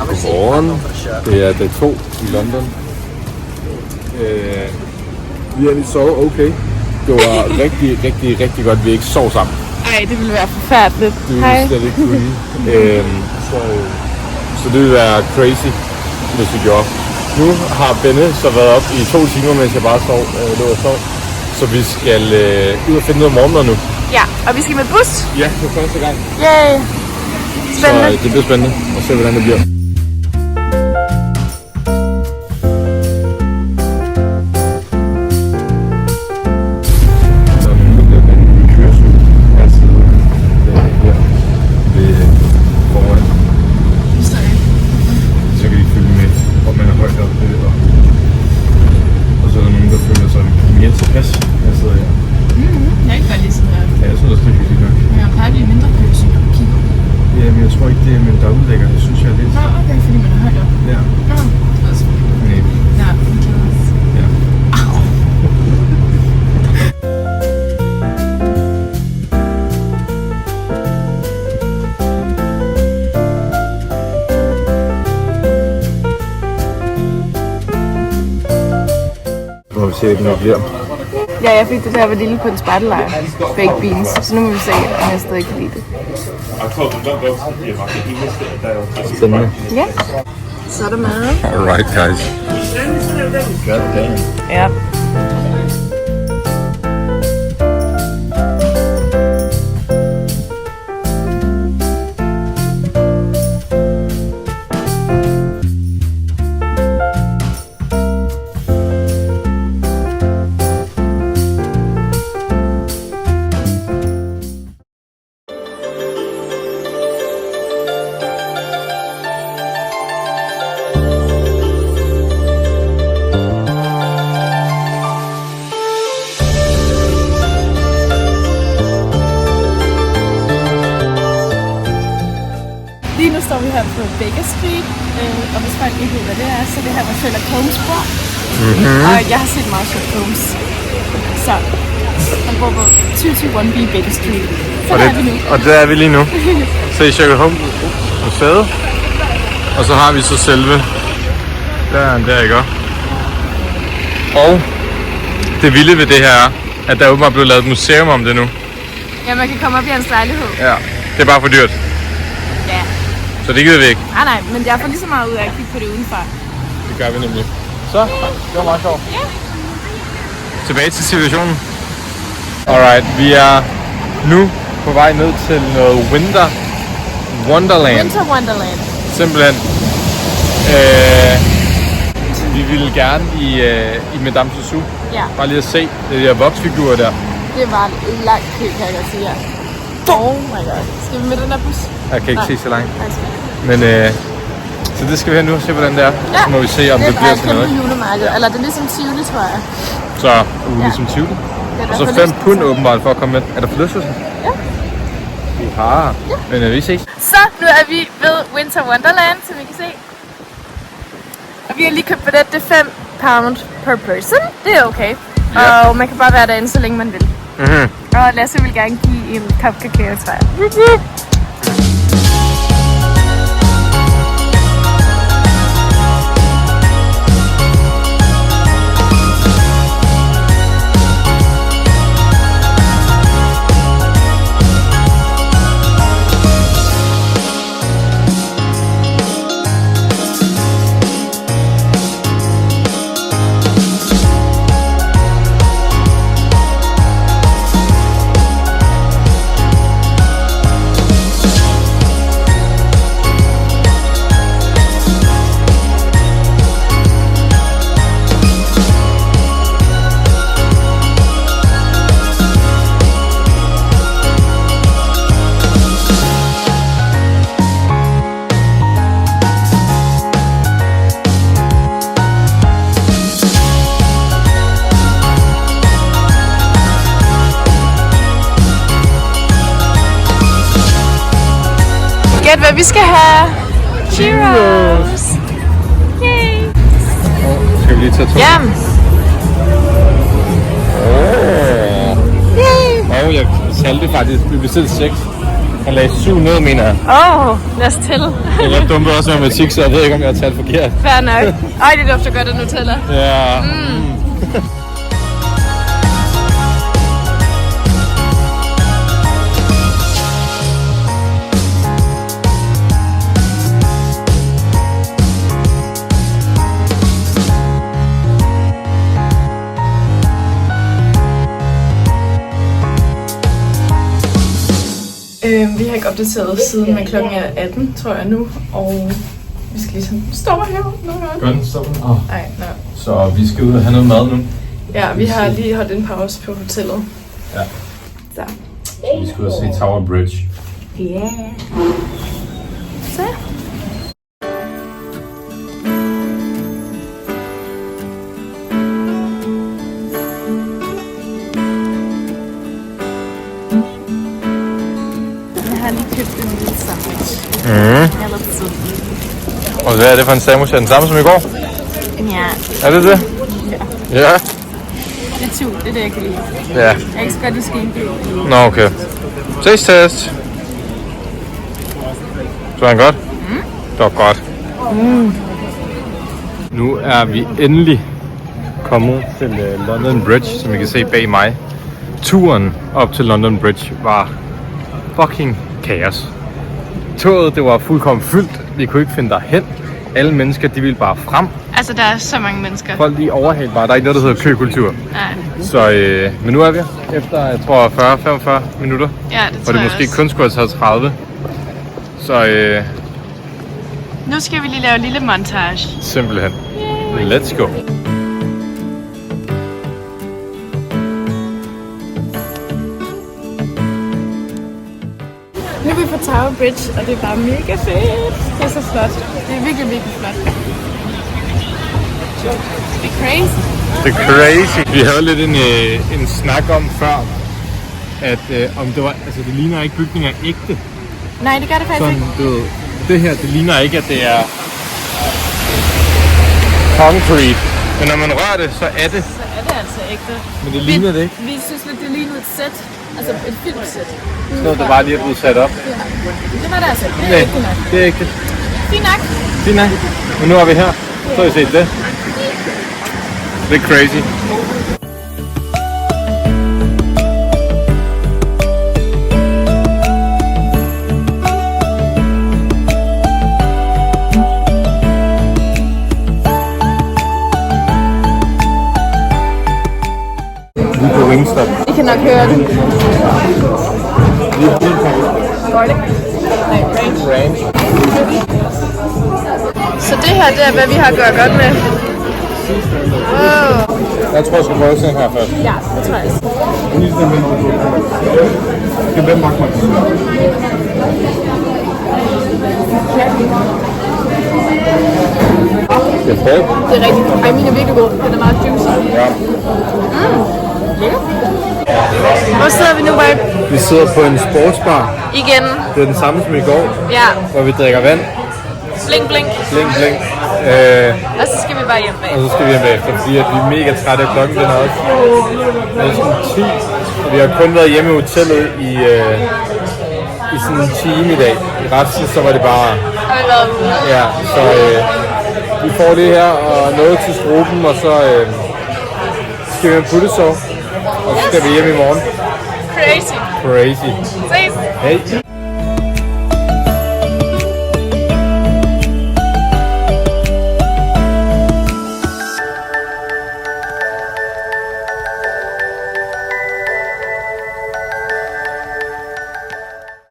Godmorgen. Det er dag 2 i London. Vi har lige sovet okay. Det var rigtig godt, vi ikke sov sammen. Ej, det ville være forfærdeligt. Det ville vi slet ikke kunne. Så det ville være crazy, hvis vi gjorde. Nu har Benne så været op i 2 timer, mens jeg bare lå og sov. Så vi skal ud og finde noget morgenmad nu. Ja, og vi skal med bus. Ja, for første gang. Yay! Spændende. Så det bliver spændende at se, hvordan det bliver. Jeg tror ikke det, men der udlægger det, synes jeg er lidt. Nå, okay, fordi man har hørt op. Ja. Nå, det er selvfølgelig. Nej. Ja, vi glæder os. Ja. Nu må vi se, hvad det bliver. Ja, jeg fik det, da jeg var lille på en spejderlejr. Baked beans. Så nu må vi se, om jeg stadig kan lide det. Spændende. Ja. Så er der mad. Alright, guys. God damn. Ja. Lige nu står vi her på Baker Street, og hvis folk ikke ved, hvad det er, så det her var Sherlock Holmes bor. Og jeg har set meget Sherlock Holmes. Så han bor på 221B Baker Street. Så der er vi nu. Og der er vi lige nu. Så i Sherlock Holmes museet. Og så har vi så selve der, ikke? Og det vilde ved det her er, at der åbenbart er blevet lavet et museum om det nu. Ja, man kan komme op i hans lejlighed. Ja, det er bare for dyrt. Ja. Så det gider vi ikke. Nej, men jeg får lige så meget ud af at kigge på det udenfor. Det gør vi nemlig. Så, det var meget sjovt. Ja. Tilbage til situationen. Alright, vi er nu på vej ned til noget Winter Wonderland. Winter Wonderland. Simpelthen. Vi ville gerne i Madame Tussauds. Ja. Bare lige at se de der voksfigurer der. Det var en lang kø, kan jeg godt sige. Ja. Oh my god. Skal vi med den der bus? Jeg kan ikke se så langt. Nej, Men så det skal vi hen nu og se, hvordan det er. Ja. Så må vi se, om det bliver sådan noget. Det er et kæmpe julemarked. Eller det er ligesom Tivoli, tror jeg. Så ligesom Tivoli. Og så 5 pund åbenbart for at komme med. Er der forlystelse? Ja. Ja. Men vi ses. Så nu er vi ved Winter Wonderland, som I kan se. Og vi har lige købt billet. Det er £5 per person. Det er okay. Ja. Og man kan bare være derinde, så længe man vil. Mhm. Og Lasse vil gerne give en kop kakao til dig. Gæt hvad vi skal have. Cheeros. Yay. Skal vi lige tage to? Ja. Og jeg talte faktisk, vi bestilte 6. Han lagde 7 ned, mener jeg. Lad os tælle. Jeg dumpede også matematik, så jeg ved ikke, om jeg har talt forkert. Fair nok. Ej, det dufter godt af Nutella. Ja. Vi har ikke opdateret siden, men klokken er 18, tror jeg nu, og vi skal ligesom stoppe her. Gør den stoppen? Nej, nej. Så vi skal ud og have noget mad nu. Ja, vi har lige holdt en pause på hotellet. Ja. Så. Vi skal ud og se Tower Bridge. Ja. Så. Jeg har lige købt en lille sandwich. Jeg har lidt sødt. Og hvad er det for en sandwich? Er den samme som i går? Ja. Er det det? Ja. Ja. Det er 20, det er det, jeg kan lide. Ja. Jeg kan ikke så godt lide skinke. Nå, okay. Taste-test. Så er den godt? Det var godt. Nu er vi endelig kommet til London Bridge, som I kan se bag mig. Turen op til London Bridge var fucking kaos. Toget, det var fuldkommen fyldt. Vi kunne ikke finde derhen. Alle mennesker, de ville bare frem. Altså, der er så mange mennesker. Folk lige overhale bare. Der er ikke noget, der hedder køkultur. Nej. Så, men nu er vi her efter, jeg tror, 40-45 minutter. Ja, det tror hvor det jeg måske også. kun skulle have taget 30. Så Nu skal vi lige lave en lille montage. simpelthen. Let's go. Nu er vi på Tower Bridge, og det er bare mega fedt. Det er så flot. Det er virkelig, virkelig flot. Det er crazy. Det er crazy. Vi havde lidt en snak om før, at om det var, altså det ligner ikke bygninger ægte. Nej, det gør det faktisk Sådan, ikke. du ved, det her, det ligner ikke, at det er concrete. Men når man rører det, så er det. Så er det altså ægte. Men det ligner det ikke. Vi synes lidt, det lignede et sæt. Altså et filmsæt. Sådan noget, der bare lige er blevet sat op. Det var det altså. Det er Nej, ægte nok. det er ikke det. Fint nok. Fint nok. Men nu er vi her. Så har I set det. Det er crazy. Lige på Wingstop. I kan nok høre det. Garlic. Nej, range. Så det her, det er, hvad vi har gjort godt med. Wow. Jeg tror, jeg skal prøve sådan her først. Ja, det tror jeg også. Det er fedt. Det er rigtigt. Ej, min er virkelig god. Den er meget juicy. Ja. Hvor sidder vi nu, babe? Vi sidder på en sportsbar. Igen. Det er den samme som i går, Ja. hvor vi drikker vand. Blink, blink. Blink, blink. Og så skal vi bare hjem bag. Og så skal vi hjem bagefter, fordi at vi er mega trætte af klokken. Den er også sådan 10. Og vi har kun været hjemme i hotellet i sådan en time i dag. I resten så var det bare... Har vi været ude? Ja, så vi får det her og noget til struben, og så skal vi have puttesov. Og så skal vi hjem i morgen. Crazy. Crazy. Ses. Hey.